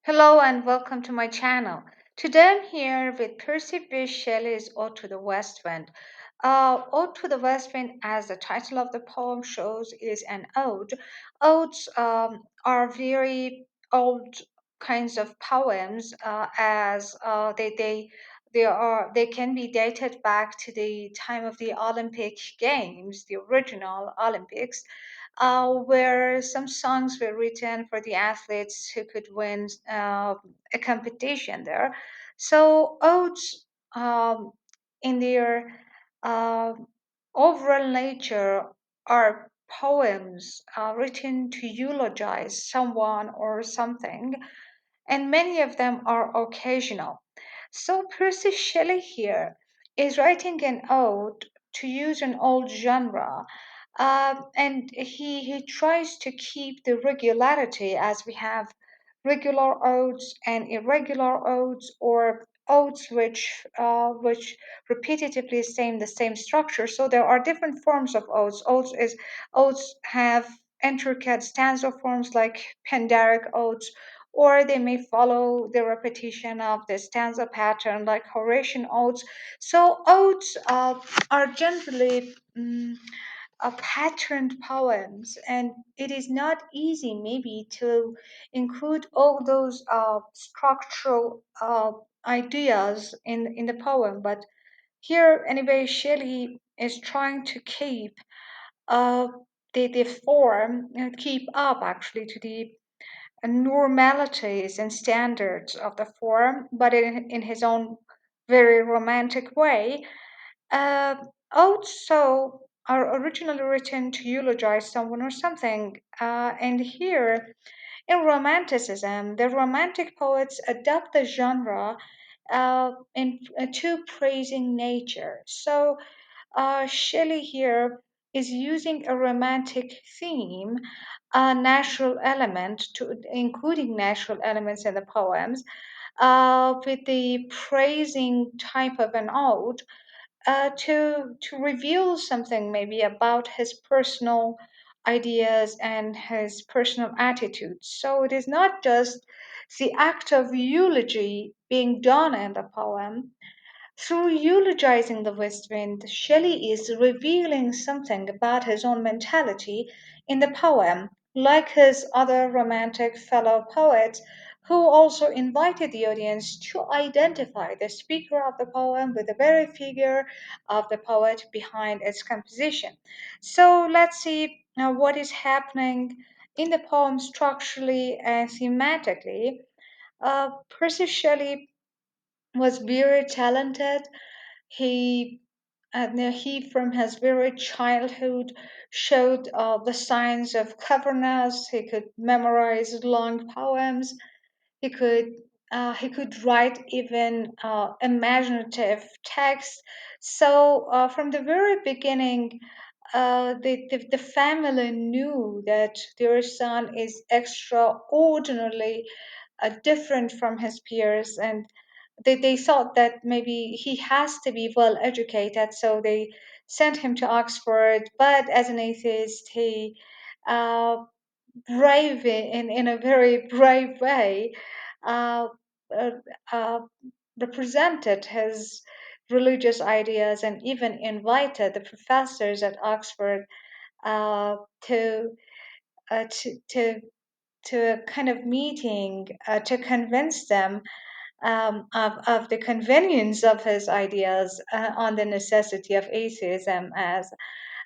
Hello and welcome to my channel. Today I'm here with Percy Bysshe Shelley's Ode to the West Wind. Ode to the West Wind, as the title of the poem shows, is an ode. Odes are very old kinds of poems, as they can be dated back to the time of the Olympic Games, the original Olympics, where some songs were written for the athletes who could win a competition there. So odes, in their uh, overall nature, are poems written to eulogize someone or something, and many of them are occasional. So Percy Shelley here is writing an ode, to use an old genre, and he tries to keep the regularity, as we have regular odes and irregular odes, or odes which repetitively same the same structure. So there are different forms of odes. Odes have intricate stanza forms like pandaric odes, or they may follow the repetition of the stanza pattern like Horatian odes. So odes are generally patterned poems, and it is not easy maybe to include all those structural ideas in the poem. But here, anyway, Shelley is trying to keep uh, the form, keep up actually to the normalities and standards of the form, but in his own very romantic way. Uh, Also, are originally written to eulogize someone or something. And here, in Romanticism, the Romantic poets adopt the genre to praising nature. So Shelley here is using a romantic theme, a natural element, to including natural elements in the poems, with the praising type of an ode, to reveal something maybe about his personal ideas and his personal attitudes. So it is not just the act of eulogy being done in the poem. Through eulogizing the West Wind, Shelley is revealing something about his own mentality in the poem, like his other romantic fellow poets, who also invited the audience to identify the speaker of the poem with the very figure of the poet behind its composition. So let's see now what is happening in the poem structurally and thematically. Percy Shelley was very talented. He from his very childhood showed the signs of cleverness. He could memorize long poems. He could write even imaginative text. So from the very beginning, the family knew that their son is extraordinarily different from his peers, and they thought that maybe he has to be well educated, so they sent him to Oxford. But as an atheist, he uh, brave in a very brave way, uh, uh, uh, represented his religious ideas and even invited the professors at Oxford uh, to, to to a kind of meeting to convince them of the convenience of his ideas on the necessity of atheism, as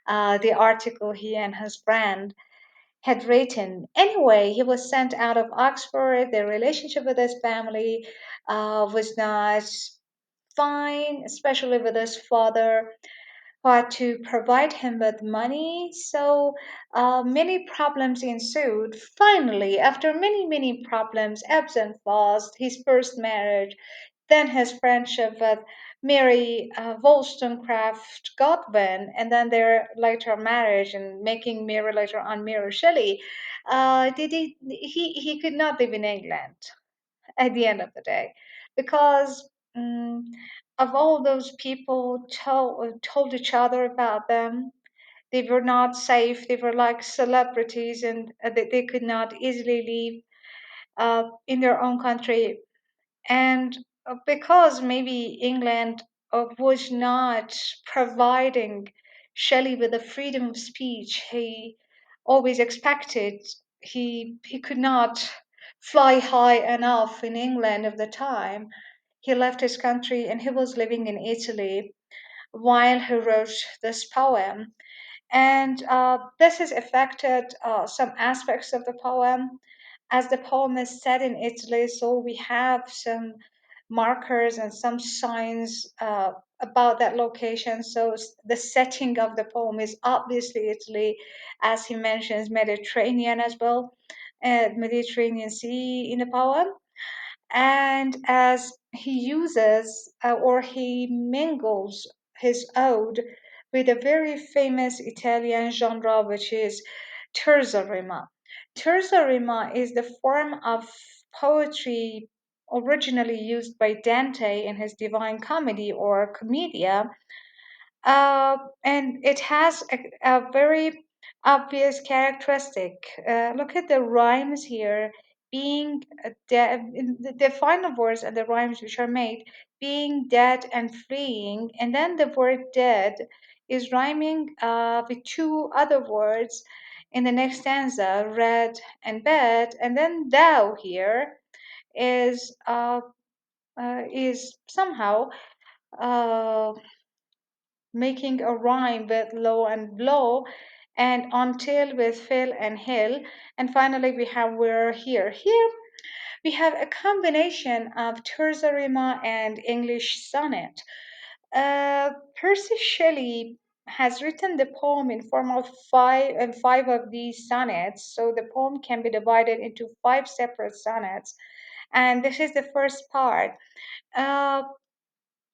the article he and his friend had written. Anyway, he was sent out of Oxford. The relationship with his family was not fine, especially with his father, who had to provide him with money. So many problems ensued. Finally, after many problems, ebbs and flows, his first marriage, then his friendship with Mary Wollstonecraft Godwin, and then their later marriage and making Mary later on Mary Shelley. He could not live in England at the end of the day, because of all those people told each other about them. They were not safe. They were like celebrities, and they could not easily leave. in their own country. And because maybe England was not providing Shelley with the freedom of speech he always expected, he could not fly high enough in England of the time. He left his country and he was living in Italy while he wrote this poem. And this has affected some aspects of the poem. As the poem is set in Italy, so we have some markers and some signs about that location. So the setting of the poem is obviously Italy, as he mentions Mediterranean as well, Mediterranean Sea in the poem. And as he uses or he mingles his ode with a very famous Italian genre, which is terza rima. Terza rima is the form of poetry originally used by Dante in his Divine Comedy or Commedia, and it has a very obvious characteristic. Look at the rhymes here, being the final words and the rhymes which are made, being dead and fleeing, and then the word dead is rhyming with two other words in the next stanza, red and bed, and then thou here is somehow uh, making a rhyme with low and blow, and until with fill and hill. And finally, we have we're here. Here we have a combination of terza rima and English sonnet. Percy Shelley has written the poem in form of five of these sonnets. So the poem can be divided into five separate sonnets. And this is the first part. Uh,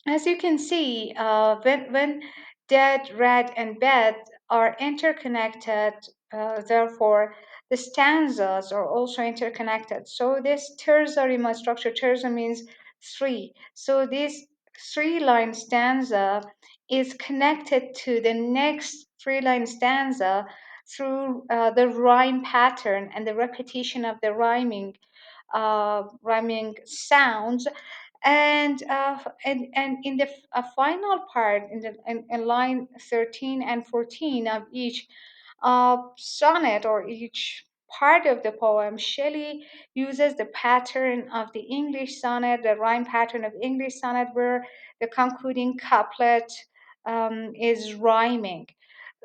as you can see, when dead, red, and bed are interconnected, therefore the stanzas are also interconnected. So this terza rima structure, terza means three. So this three-line stanza is connected to the next three-line stanza through the rhyme pattern and the repetition of the rhyming sounds. And in the final part in line 13 and 14 of each sonnet or each part of the poem, Shelley uses the pattern of the English sonnet, the rhyme pattern of English sonnet, where the concluding couplet is rhyming.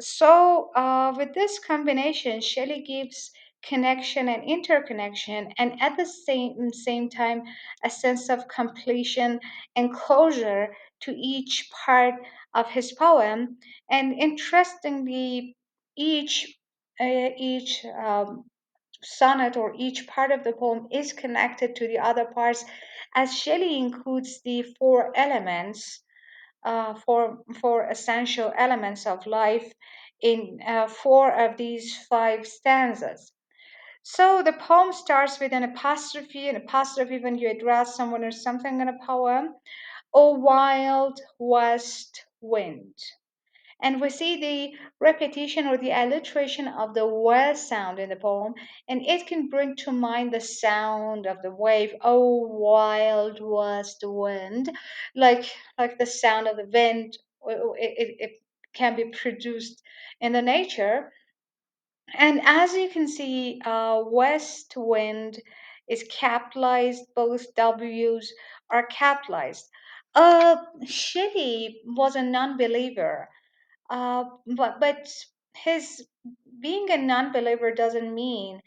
So with this combination, Shelley gives connection and interconnection, and at the same time a sense of completion and closure to each part of his poem. And interestingly, each each sonnet or each part of the poem is connected to the other parts, as Shelley includes the four elements, four essential elements of life in four of these five stanzas. So the poem starts with an apostrophe when you address someone or something in a poem. O wild west wind. And we see the repetition or the alliteration of the west sound in the poem, and it can bring to mind the sound of the wave. Oh, wild west wind, like like the sound of the wind. It can be produced in the nature. And as you can see, west wind is capitalized, both W's are capitalized. Shelley was a non believer, but his being a non believer doesn't mean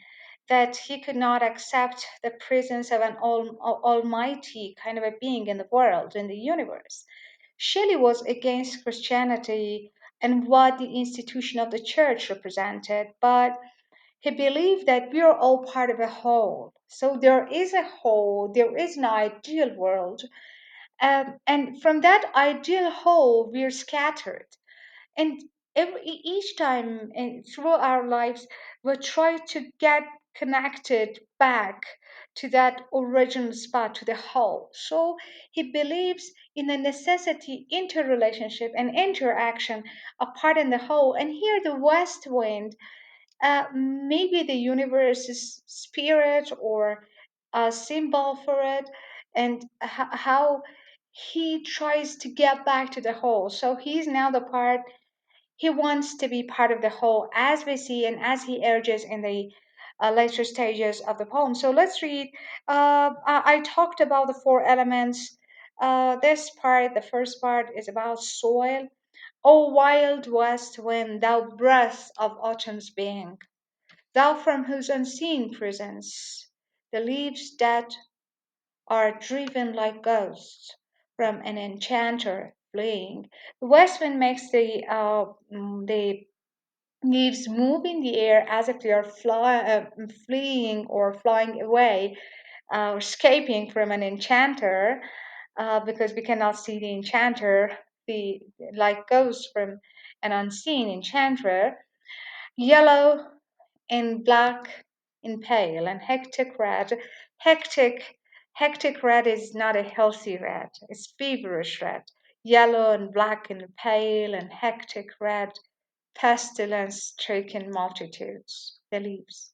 that he could not accept the presence of an almighty kind of a being in the world, in the universe. Shelley was against Christianity and what the institution of the church represented, but he believed that we are all part of a whole. So there is a whole, there is an ideal world. And from that ideal whole, we're scattered. And each time through our lives, we try to get connected back to that original spot, to the whole. So he believes in the necessity, interrelationship, and interaction apart in the whole. And here, the west wind, maybe the universe's spirit or a symbol for it, and how he tries to get back to the whole. So he's now the part, he wants to be part of the whole, as we see and as he urges in the later stages of the poem. So let's read. I talked about the four elements. This part, the first part, is about soil. O wild west wind, thou breath of autumn's being, thou from whose unseen presence the leaves dead are driven like ghosts from an enchanter fleeing. The west wind makes the leaves move in the air as if they are fleeing or flying away, escaping from an enchanter, because we cannot see the enchanter, the like ghosts from an unseen enchanter. Yellow in black, in pale, and hectic red. Hectic, hectic red is not a healthy red. It's feverish red. Yellow and black and pale and hectic red, pestilence-stricken multitudes. The leaves.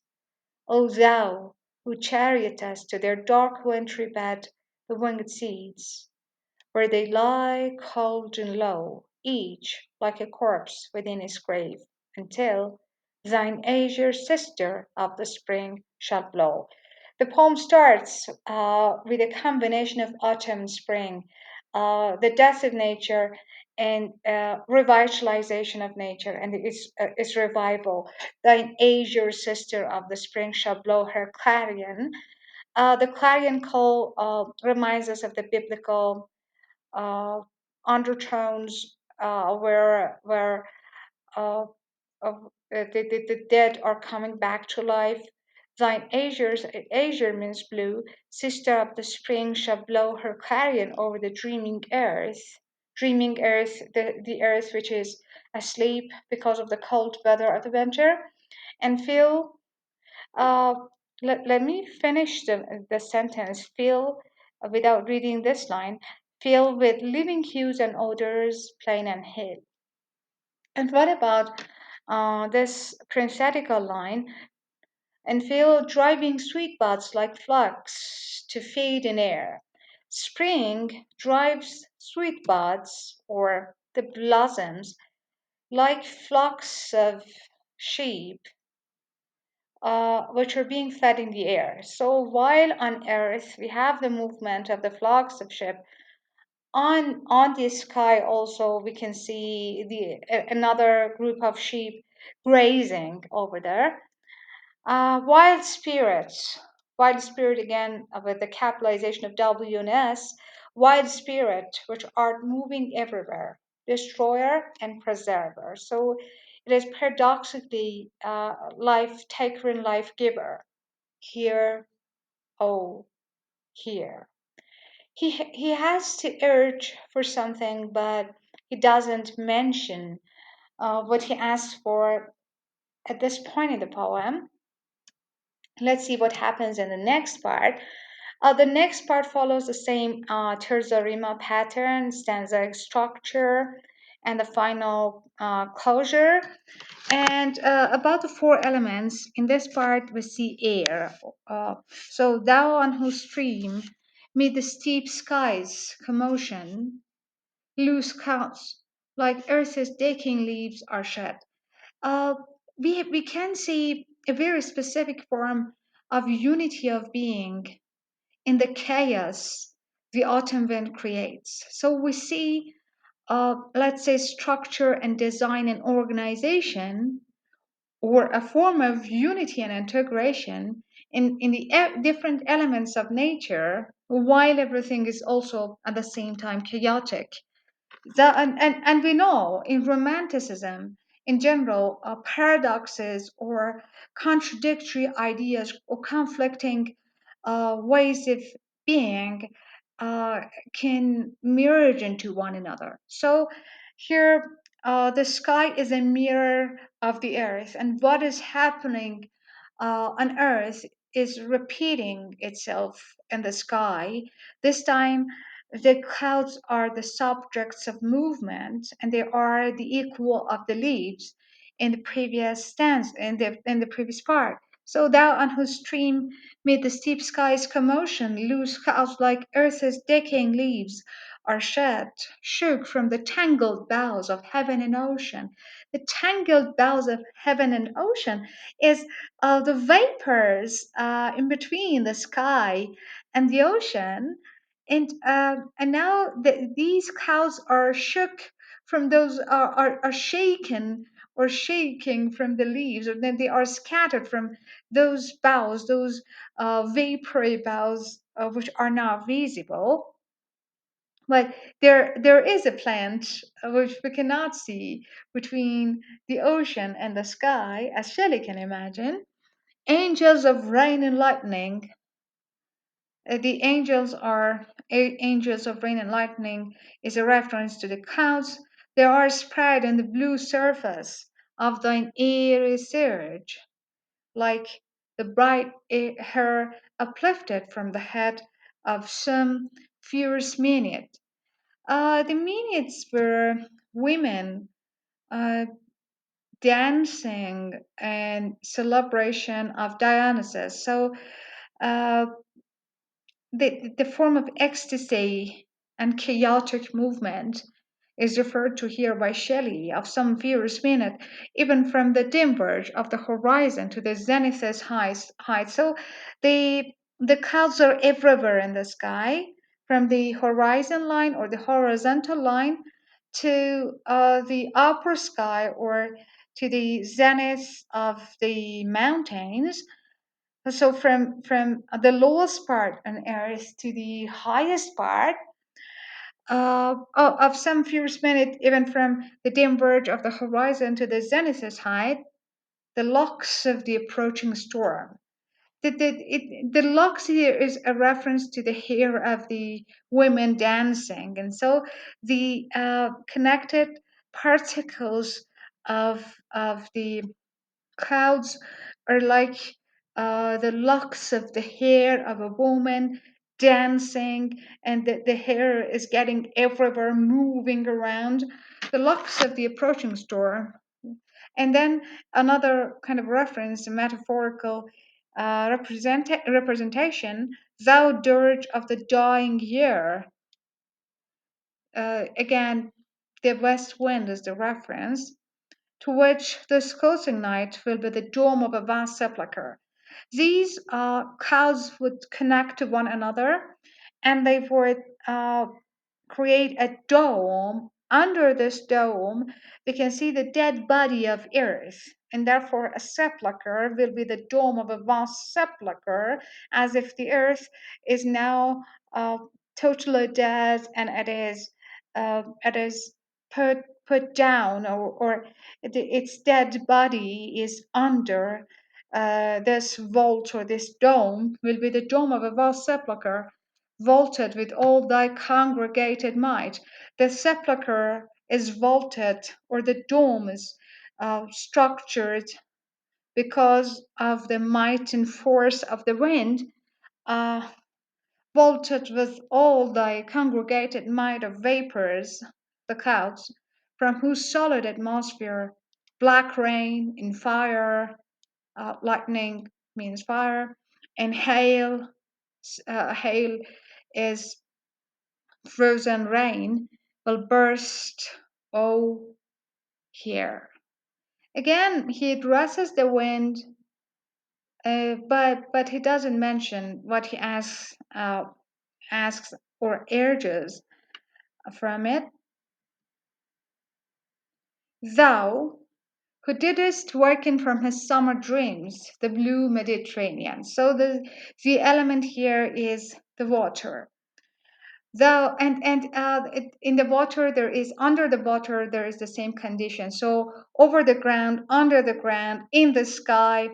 O thou who chariotest to their dark wintry bed the winged seeds, where they lie cold and low, each like a corpse within his grave, until thine azure sister of the spring shall blow. The poem starts with a combination of autumn and spring, the death of nature, and revitalization of nature, and its revival. Thine azure sister of the spring shall blow her clarion. The clarion call reminds us of the biblical uh, undertones, where uh, the dead are coming back to life. Thine azure means blue, sister of the spring shall blow her clarion over the dreaming earth. Dreaming earth, the earth which is asleep because of the cold weather of the winter. And feel, uh, let me finish the sentence. Feel, without reading this line, feel with living hues and odors, plain and hid. And what about this parenthetical line? And feel driving sweet buds like flux to fade in air. Spring drives sweet buds or the blossoms like flocks of sheep, which are being fed in the air. So while on earth we have the movement of the flocks of sheep, on the sky also we can see another group of sheep grazing over there. Wild spirits, wild spirit again, with the capitalization of W and S, wild spirit, which are moving everywhere, destroyer and preserver. So it is paradoxically life taker and life giver. Here, oh, here. He has to urge for something, but he doesn't mention what he asks for at this point in the poem. Let's see what happens in the next part. The next part follows the same terza rima pattern, stanza structure, and the final closure. And about the four elements, in this part we see air. So thou on whose stream, mid the steep skies commotion, loose clouds, like earth's decaying leaves are shed. Uh, we can see a very specific form of unity of being in the chaos the autumn wind creates. So we see, let's say, structure and design and organization, or a form of unity and integration in the different elements of nature, while everything is also at the same time chaotic. And we know in romanticism in general, paradoxes or contradictory ideas or conflicting ways of being uh, can merge into one another. So here, the sky is a mirror of the earth, and what is happening on earth is repeating itself in the sky. This time the clouds are the subjects of movement, and they are the equal of the leaves in the previous stanza, in the previous part. So thou on whose stream mid the steep sky's commotion loose clouds like earth's decaying leaves are shed, shook from the tangled boughs of heaven and ocean. The tangled boughs of heaven and ocean is the vapors in between the sky and the ocean, and now these clouds are shook from those are shaken or shaking from the leaves, or then they are scattered from those boughs, those vapory boughs, which are not visible. But there is a plant which we cannot see between the ocean and the sky, as Shelley can imagine. Angels of rain and lightning. The angels are angels of rain and lightning is a reference to the clouds. They are spread on the blue surface of thine airy surge, like the bright hair uplifted from the head of some fierce Maenad. The Maenads were women uh, dancing and celebration of Dionysus. So uh, the form of ecstasy and chaotic movement is referred to here by Shelley of some fierce minute, even from the dim verge of the horizon to the zenith's height. So the clouds are everywhere in the sky, from the horizon line or the horizontal line to the upper sky or to the zenith of the mountains. So from the lowest part on Earth to the highest part of some fierce minute, even from the dim verge of the horizon to the zenith's height, the locks of the approaching storm. The locks here is a reference to the hair of the women dancing, and so the connected particles of the clouds are like the locks of the hair of a woman dancing, and the hair is getting everywhere, moving around. The locks of the approaching storm. And then another kind of reference, a metaphorical representation, thou dirge of the dying year. Again, the west wind is the reference to which the scourging night will be the dome of a vast sepulchre. These clouds would connect to one another, and they would create a dome. Under this dome, we can see the dead body of Earth, and therefore a sepulchre will be the dome of a vast sepulchre, as if the Earth is now totally dead, and it is put down, or its dead body is under this vault, or this dome will be the dome of a vast sepulchre, vaulted with all thy congregated might. The sepulchre is vaulted, or the dome is structured because of the might and force of the wind, uh, vaulted with all thy congregated might of vapors, the clouds, from whose solid atmosphere black rain and fire, lightning means fire, and hail is frozen rain, will burst. Oh, here. Again, he addresses the wind, but he doesn't mention what he asks or urges from it. Thou, who didst waken from his summer dreams the blue Mediterranean. So the element here is the water. Though in the water there is, under the water there is the same condition. So over the ground, under the ground, in the sky,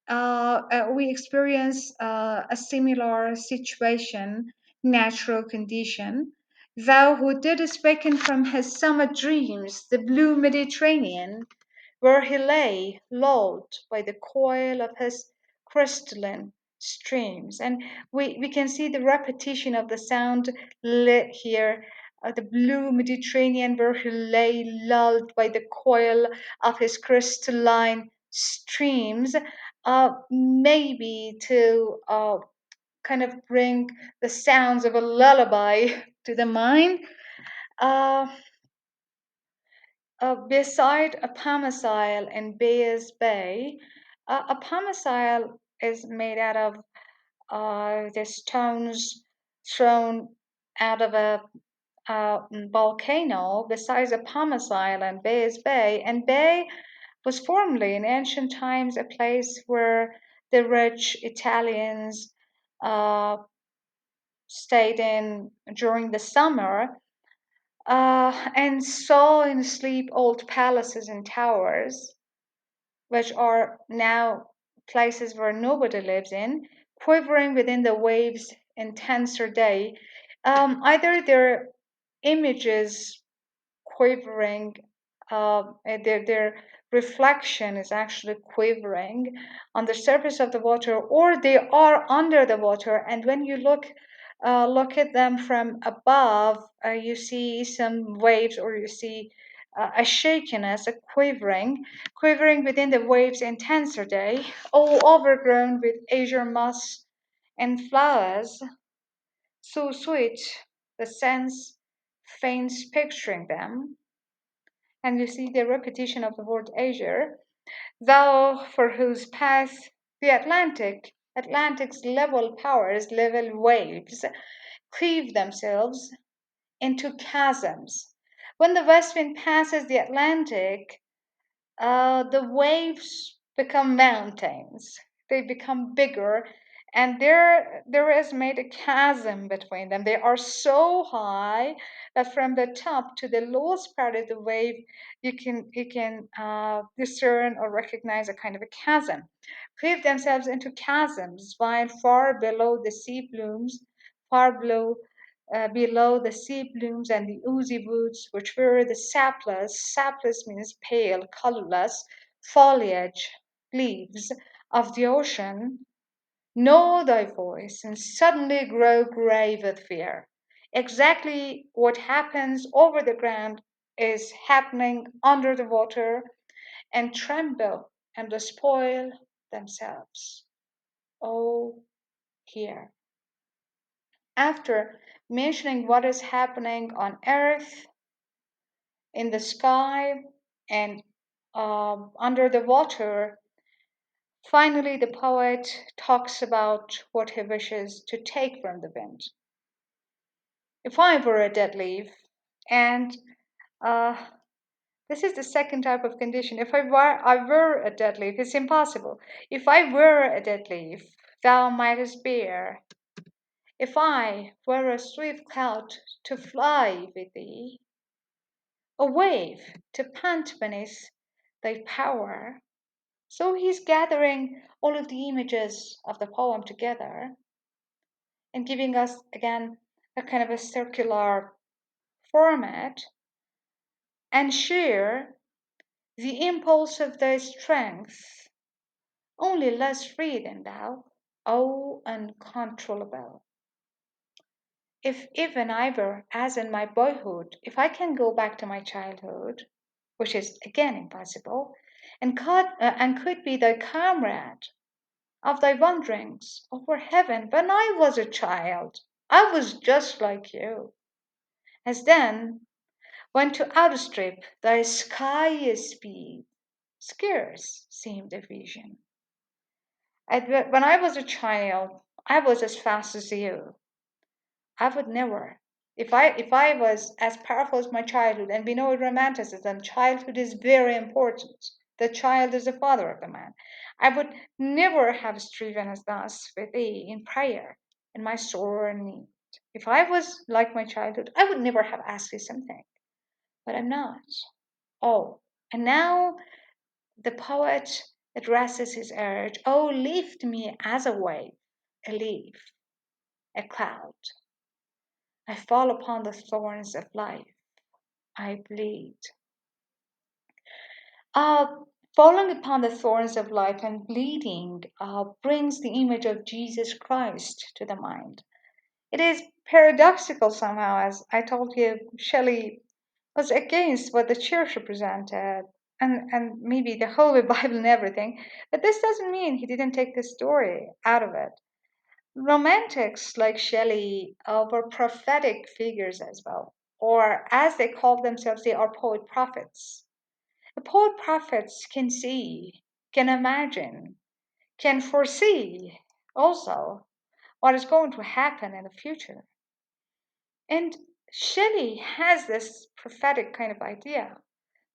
we experience a similar situation, natural condition. Thou who didst waken from his summer dreams the blue Mediterranean, where he lay lulled by the coil of his crystalline streams. And we can see the repetition of the sound lit here, the blue Mediterranean, where he lay lulled by the coil of his crystalline streams. maybe to kind of bring the sounds of a lullaby to the mind. Uh, Beside a Apamosyl in Bayes Bay, a Apamosyl is made out of the stones thrown out of a volcano. Besides a Apamosyl and Bayes Bay, and Bay was formerly in ancient times a place where the rich Italians uh, stayed in during the summer, and saw in sleep old palaces and towers, which are now places where nobody lives in, quivering within the waves' intenser day. Either their images quivering, their reflection is actually quivering on the surface of the water, or they are under the water. And when you look at them from above, you see some waves, or you see a shakiness, a quivering within the waves' intenser day, all overgrown with azure moss and flowers so sweet, the sense faints picturing them, and you see the repetition of the word azure, thou for whose path the Atlantic's level powers, level waves, cleave themselves into chasms. When the west wind passes the Atlantic, the waves become mountains. They become bigger, and there is made a chasm between them. They are so high that from the top to the lowest part of the wave, you can discern or recognize a kind of a chasm. Cleave themselves into chasms, while far below the sea blooms, far below the sea blooms and the oozy woods, which were the sapless means pale, colorless, foliage, leaves of the ocean, know thy voice and suddenly grow grey with fear. Exactly what happens over the ground is happening under the water, and tremble and despoil themselves. Oh, here. After mentioning what is happening on earth, in the sky, and under the water, finally the poet talks about what he wishes to take from the wind. If I were a dead leaf, and uh, this is the second type of condition. If I were a dead leaf, it's impossible. If I were a dead leaf, thou mightest bear. If I were a swift cloud to fly with thee, a wave to pant beneath thy power. So he's gathering all of the images of the poem together and giving us again a kind of a circular format, and share the impulse of thy strength, only less free than thou, O uncontrollable. If even I were as in my boyhood, if I can go back to my childhood, which is again impossible, and could be thy comrade of thy wanderings over heaven when I was a child, I was just like you, as then when to outstrip thy sky speed scarce seemed a vision. When I was a child, I was as fast as you. I would never. If I was as powerful as my childhood, and we know in romanticism, childhood is very important. The child is the father of the man. I would never have striven as thus with thee in prayer, in my sore need. If I was like my childhood, I would never have asked thee something. But I'm not. Oh, and now the poet addresses his urge. Oh, lift me as a wave, a leaf, a cloud. I fall upon the thorns of life. I bleed. Uh, Falling upon the thorns of life and bleeding brings the image of Jesus Christ to the mind. It is paradoxical somehow, as I told you, Shelley was against what the church represented. and maybe the Holy Bible and everything. But this doesn't mean he didn't take the story out of it. Romantics like Shelley were prophetic figures as well, or as they call themselves, they are poet prophets. The poet prophets can see, can imagine, can foresee also what is going to happen in the future. And Shelley has this prophetic kind of idea.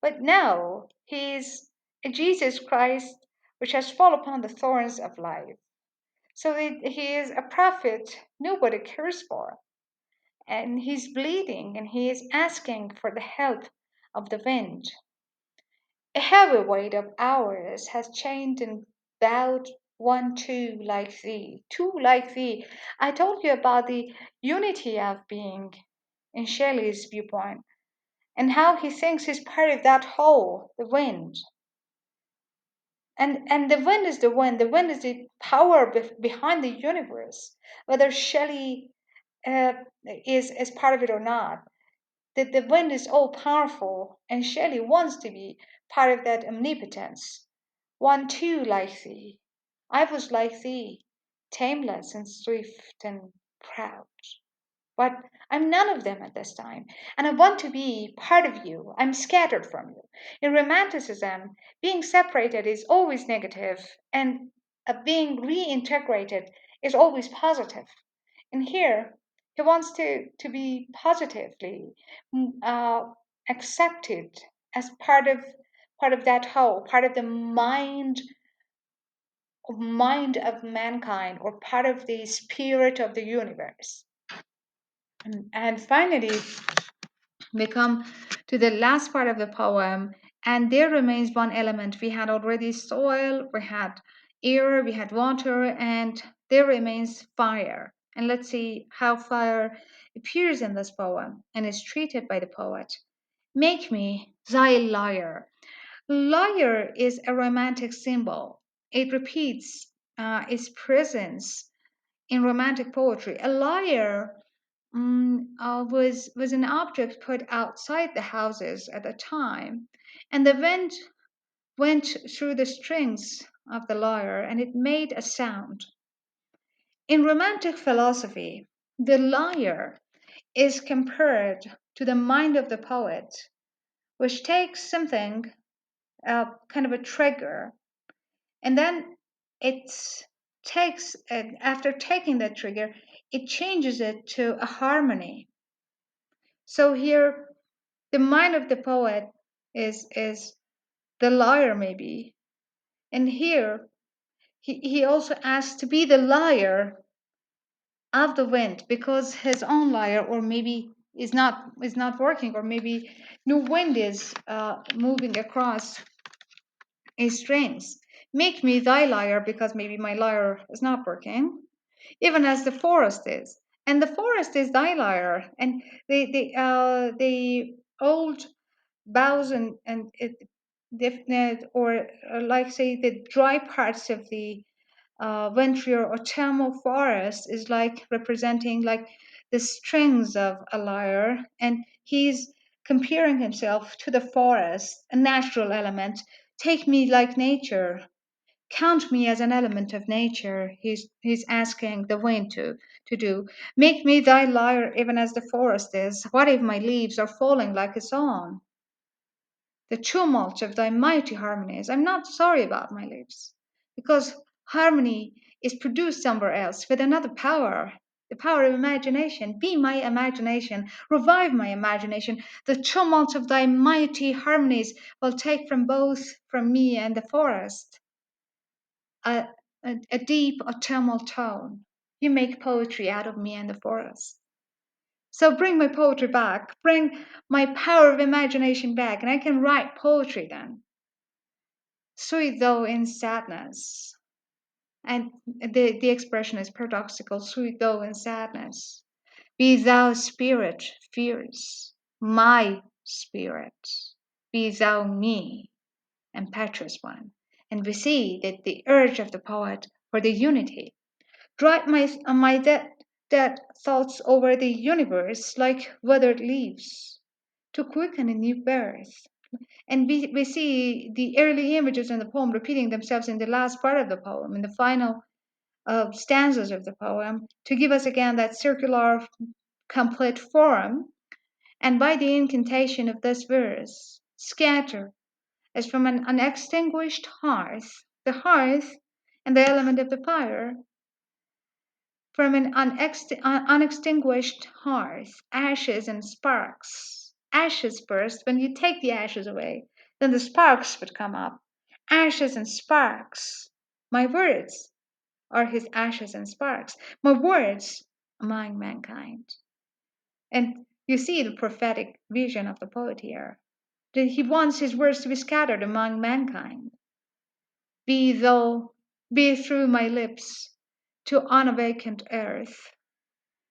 But now he's a Jesus Christ which has fallen upon the thorns of life. So he is a prophet nobody cares for. And he's bleeding and he is asking for the help of the wind. A heavy weight of hours has chained and bowed one two like thee. I told you about the unity of being in Shelley's viewpoint and how he thinks he's part of that whole, the wind. And the wind is the wind. The wind is the power behind the universe. Whether Shelley uh, is part of it or not, the wind is all powerful, and Shelley wants to be part of that omnipotence. One too like thee. I was like thee, tameless and swift and proud. But I'm none of them at this time, and I want to be part of you. I'm scattered from you. In Romanticism, being separated is always negative, and being reintegrated is always positive. And here, he wants to be positively accepted as part of that whole, part of the mind of mankind, or part of the spirit of the universe. And finally, we come to the last part of the poem, and there remains one element. We had already soil, we had air, we had water, and there remains fire. And let's see how fire appears in this poem and is treated by the poet. Make me thy lyre. Lyre is a romantic symbol. It repeats its presence in romantic poetry. A lyre was an object put outside the houses at the time, and the wind went through the strings of the lyre and it made a sound. In romantic philosophy, the lyre is compared to the mind of the poet, which takes something, kind of a trigger, and then it after taking that trigger, it changes it to a harmony. So here the mind of the poet is the lyre maybe, and here he also asks to be the lyre of the wind because his own lyre or maybe is not working, or maybe no wind is moving across his strings. Make me thy lyre because maybe my lyre is not working, even as the forest is, and the forest is thy lyre, and the old boughs and definite or like say the dry parts of the wintry or autumnal forest is like representing like the strings of a lyre, and he's comparing himself to the forest, a natural element. Take me like nature, count me as an element of nature. He's asking the wind to do. Make me thy lyre even as the forest is. What if my leaves are falling like a song? The tumult of thy mighty harmonies. I'm not sorry about my lips, because harmony is produced somewhere else with another power, the power of imagination. Be my imagination, revive my imagination. The tumult of thy mighty harmonies will take from both from me and the forest a, a deep autumnal tone. You make poetry out of me and the forest. So bring my poetry back, bring my power of imagination back, and I can write poetry then. Sweet though in sadness. And the expression is paradoxical, sweet though in sadness. Be thou spirit fierce, my spirit. Be thou me, impetuous one. And we see that the urge of the poet for the unity drive my dead thoughts over the universe like withered leaves to quicken a new birth. And we see the early images in the poem repeating themselves in the last part of the poem, in the final stanzas of the poem, to give us again that circular, complete form. And by the incantation of this verse, scatter as from an unextinguished hearth, the hearth and the element of the fire, from an unextinguished hearth, ashes and sparks. Ashes first, when you take the ashes away, then the sparks would come up. Ashes and sparks. My words are his ashes and sparks. My words among mankind. And you see the prophetic vision of the poet here. That he wants his words to be scattered among mankind. Be though, be through my lips to unawakened earth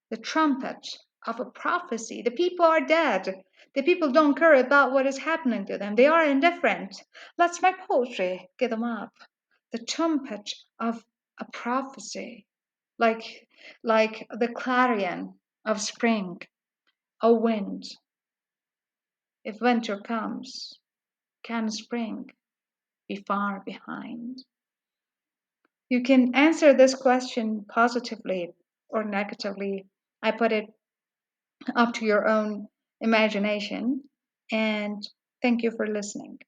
the trumpet of a prophecy. The people are dead. The people don't care about what is happening to them. They are indifferent. Let's my poetry get them up. The trumpet of a prophecy, like like the clarion of spring, a wind. If winter comes, can spring be far behind? You can answer this question positively or negatively. I put it up to your own imagination. And thank you for listening.